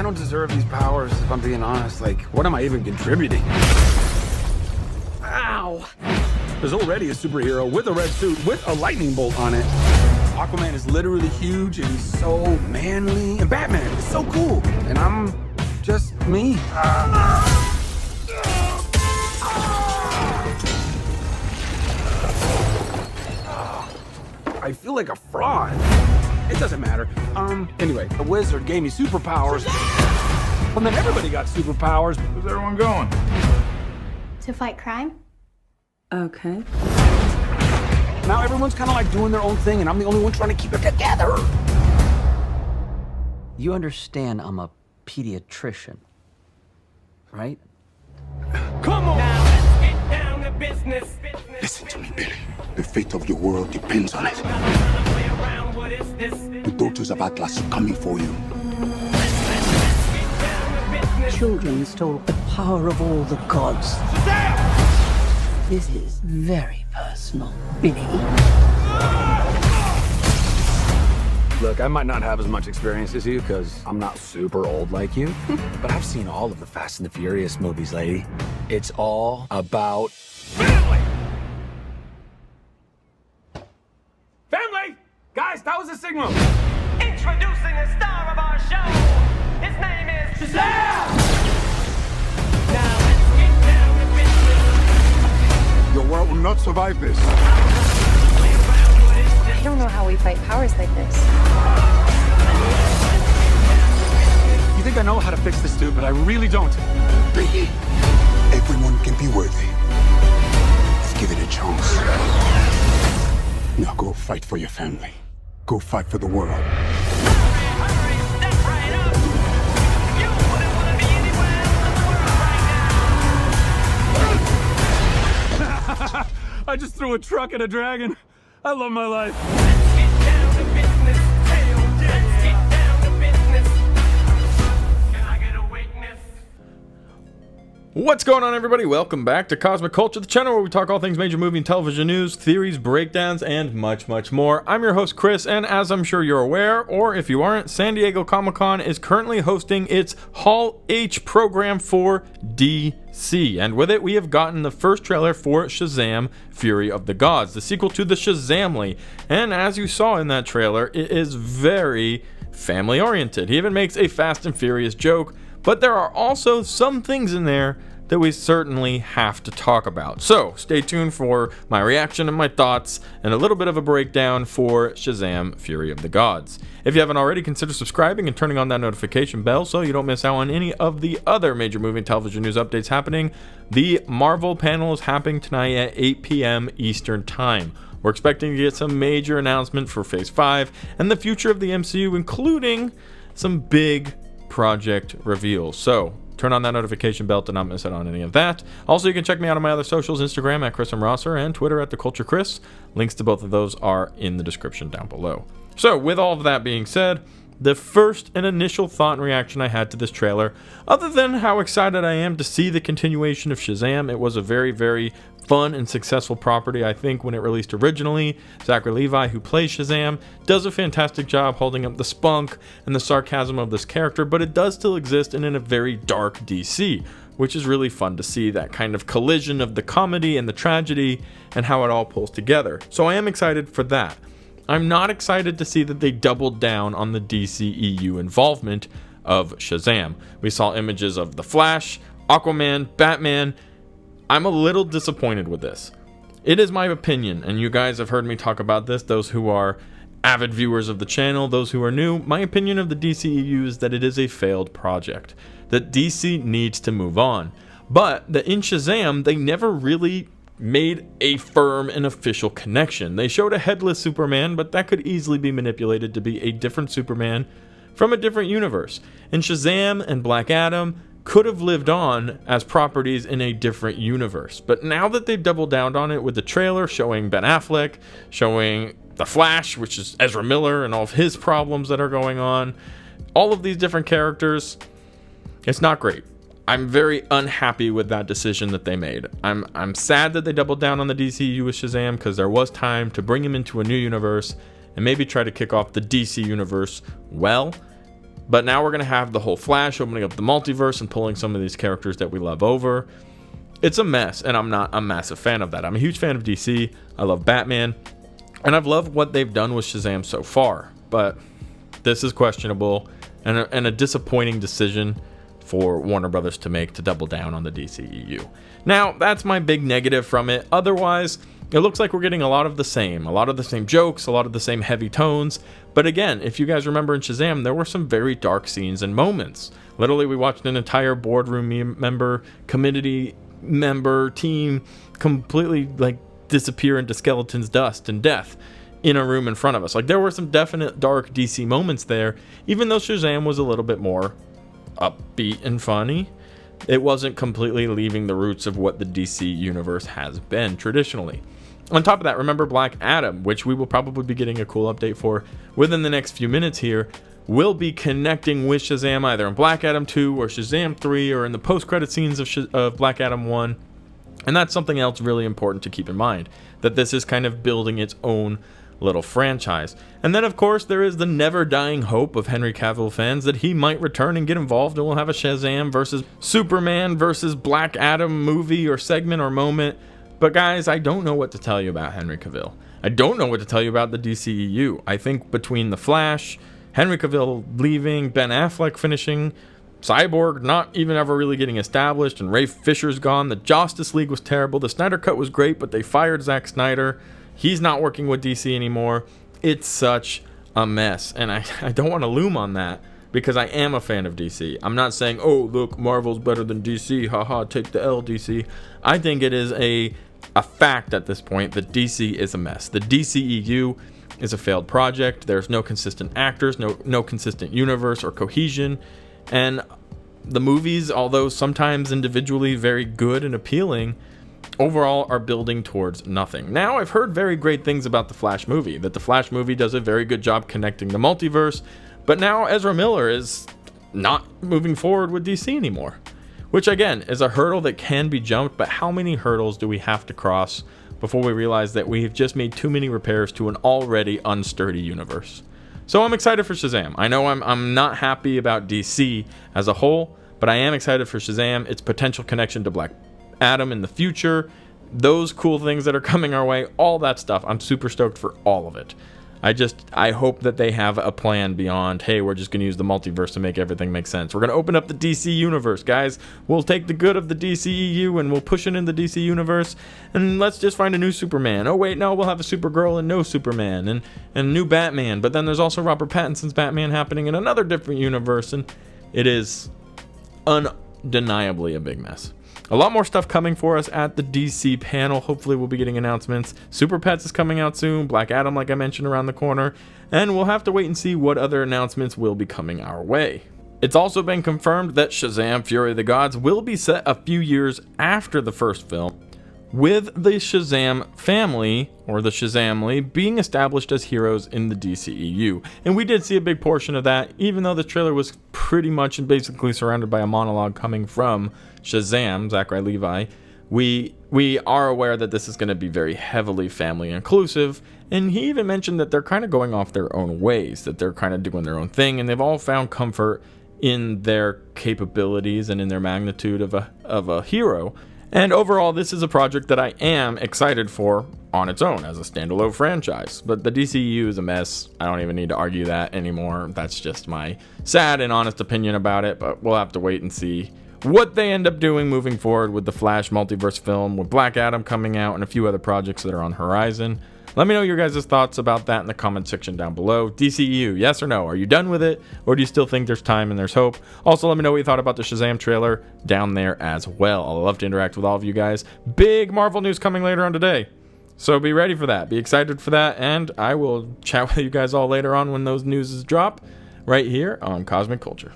don't deserve these powers, if I'm being honest. Like, what am I even contributing? Ow! There's already a superhero with a red suit with a lightning bolt on it. Aquaman is literally huge and he's so manly. And Batman is so cool. And I'm just me. I feel like a fraud. It doesn't matter. Anyway, the wizard gave me superpowers. Well, then everybody got superpowers. Where's everyone going? To fight crime? Okay. Now everyone's kind of like doing their own thing, and I'm the only one trying to keep it together. You understand I'm a pediatrician, right? Come on! Now let's get down to business. Listen to me, Billy. The fate of your world depends on it. The daughters of Atlas are coming for you. Children stole the power of all the gods. This is very personal, Billy. Look, I might not have as much experience as you, because I'm not super old like you. But I've seen all of the Fast and the Furious movies, lady. It's all about family! Family! Guys, that was a signal! Introducing the star of our show. His name is Shazam! Now let's get down to business. Your world will not survive this. I don't know how we fight powers like this. You think I know how to fix this dude, but I really don't. Billy, everyone can be worthy. Let's give it a chance. Now go fight for your family. Go fight for the world. Hurry, step right up. You wouldn't want to be anywhere else in the world right now. I just threw a truck at a dragon. I love my life. Let's get down to business. Let's get down to business. Can I get a witness? What's going on, everybody? Welcome back to Cosmic Culture, the channel where we talk all things major movie and television news, theories, breakdowns, and much, much more. I'm your host, Chris, and as I'm sure you're aware, or if you aren't, San Diego Comic-Con is currently hosting its Hall H program for DC. And with it, we have gotten the first trailer for Shazam! Fury of the Gods, the sequel to the Shazamly. And as you saw in that trailer, it is very family-oriented. He even makes a Fast and Furious joke, but there are also some things in there that we certainly have to talk about. So stay tuned for my reaction and my thoughts and a little bit of a breakdown for Shazam! Fury of the Gods. If you haven't already, consider subscribing and turning on that notification bell so you don't miss out on any of the other major movie and television news updates happening. The Marvel panel is happening tonight at 8 p.m. Eastern Time. We're expecting to get some major announcement for Phase 5 and the future of the MCU, including some big project reveals. So turn on that notification bell to not miss out on any of that. Also, you can check me out on my other socials, Instagram at Chris M. Rosser and Twitter at The Culture Chris. Links to both of those are in the description down below. So with all of that being said, the first and initial thought and reaction I had to this trailer, other than how excited I am to see the continuation of Shazam, it was a very, very fun and successful property. I think when it released originally, Zachary Levi, who plays Shazam, does a fantastic job holding up the spunk and the sarcasm of this character, but it does still exist in a very dark DC, which is really fun to see, that kind of collision of the comedy and the tragedy and how it all pulls together. So I am excited for that. I'm not excited to see that they doubled down on the DCEU involvement of Shazam. We saw images of The Flash, Aquaman, Batman. I'm a little disappointed with this. It is my opinion, and you guys have heard me talk about this, those who are avid viewers of the channel, those who are new. My opinion of the DCEU is that it is a failed project, that DC needs to move on. But that in Shazam, they never really made a firm and official connection. They showed a headless Superman, but that could easily be manipulated to be a different Superman from a different universe. And Shazam and Black Adam could have lived on as properties in a different universe. But now that they've doubled down on it with the trailer showing Ben Affleck, showing The Flash, which is Ezra Miller and all of his problems that are going on, all of these different characters, it's not great. I'm very unhappy with that decision that they made. I'm sad that they doubled down on the DCU with Shazam, because there was time to bring him into a new universe and maybe try to kick off the DC universe well. But now we're going to have the whole Flash opening up the multiverse and pulling some of these characters that we love over. It's a mess, and I'm not a massive fan of that. I'm a huge fan of DC. I love Batman, and I've loved what they've done with Shazam so far. But this is questionable and a disappointing decision for Warner Brothers to make, to double down on the DCEU. Now, that's my big negative from it. Otherwise, it looks like we're getting a lot of the same jokes, a lot of the same heavy tones. But again, if you guys remember in Shazam, there were some very dark scenes and moments. Literally, we watched an entire boardroom member, community member, team completely like disappear into skeleton's dust and death in a room in front of us. Like, there were some definite dark DC moments there, even though Shazam was a little bit more upbeat and funny. It wasn't completely leaving the roots of what the DC universe has been traditionally. On top of that, remember Black Adam, which we will probably be getting a cool update for within the next few minutes here, will be connecting with Shazam either in Black Adam 2 or Shazam 3 or in the post-credit scenes of Black Adam 1. And that's something else really important to keep in mind, that this is kind of building its own little franchise. And then, of course, there is the never-dying hope of Henry Cavill fans that he might return and get involved, and we'll have a Shazam versus Superman versus Black Adam movie or segment or moment. But guys, I don't know what to tell you about Henry Cavill. I don't know what to tell you about the DCEU. I think between The Flash, Henry Cavill leaving, Ben Affleck finishing, Cyborg not even ever really getting established, and Ray Fisher's gone, the Justice League was terrible, the Snyder Cut was great, but they fired Zack Snyder. He's not working with DC anymore. It's such a mess, and I don't want to loom on that, because I am a fan of DC. I'm not saying, oh, look, Marvel's better than DC, haha, take the L, DC. I think it is a fact at this point that DC is a mess. The DCEU is a failed project. There's no consistent actors, no consistent universe or cohesion, and the movies, although sometimes individually very good and appealing, overall are building towards nothing. Now, I've heard very great things about the Flash movie, that the Flash movie does a very good job connecting the multiverse, but now Ezra Miller is not moving forward with DC anymore, which again is a hurdle that can be jumped, but how many hurdles do we have to cross before we realize that we've just made too many repairs to an already unsturdy universe? So I'm excited for Shazam. I know I'm not happy about DC as a whole, but I am excited for Shazam, its potential connection to Black Adam in the future, those cool things that are coming our way, all that stuff. I'm super stoked for all of it. I hope that they have a plan beyond, hey, we're just going to use the multiverse to make everything make sense. We're going to open up the DC universe, guys. We'll take the good of the DCEU and we'll push it in the DC universe, and let's just find a new Superman. Oh, wait, no, we'll have a Supergirl and no Superman, and a new Batman. But then there's also Robert Pattinson's Batman happening in another different universe, and it is undeniably a big mess. A lot more stuff coming for us at the DC panel. Hopefully we'll be getting announcements. Super Pets is coming out soon. Black Adam, like I mentioned, around the corner. And we'll have to wait and see what other announcements will be coming our way. It's also been confirmed that Shazam! Fury of the Gods will be set a few years after the first film, with the Shazam family, or the Shazamly, being established as heroes in the DCEU. And we did see a big portion of that, even though the trailer was pretty much and basically surrounded by a monologue coming from Shazam, Zachary Levi. We are aware that this is going to be very heavily family inclusive, and he even mentioned that they're kind of going off their own ways, that they're kind of doing their own thing, and they've all found comfort in their capabilities and in their magnitude of a hero. And overall, this is a project that I am excited for on its own as a standalone franchise. But the DCEU is a mess. I don't even need to argue that anymore. That's just my sad and honest opinion about it. But we'll have to wait and see what they end up doing moving forward with the Flash multiverse film, with Black Adam coming out, and a few other projects that are on the horizon. Let me know your guys' thoughts about that in the comment section down below. DCEU, yes or no? Are you done with it? Or do you still think there's time and there's hope? Also, let me know what you thought about the Shazam trailer down there as well. I'll love to interact with all of you guys. Big Marvel news coming later on today, so be ready for that. Be excited for that, and I will chat with you guys all later on when those news drop right here on Cosmic Culture.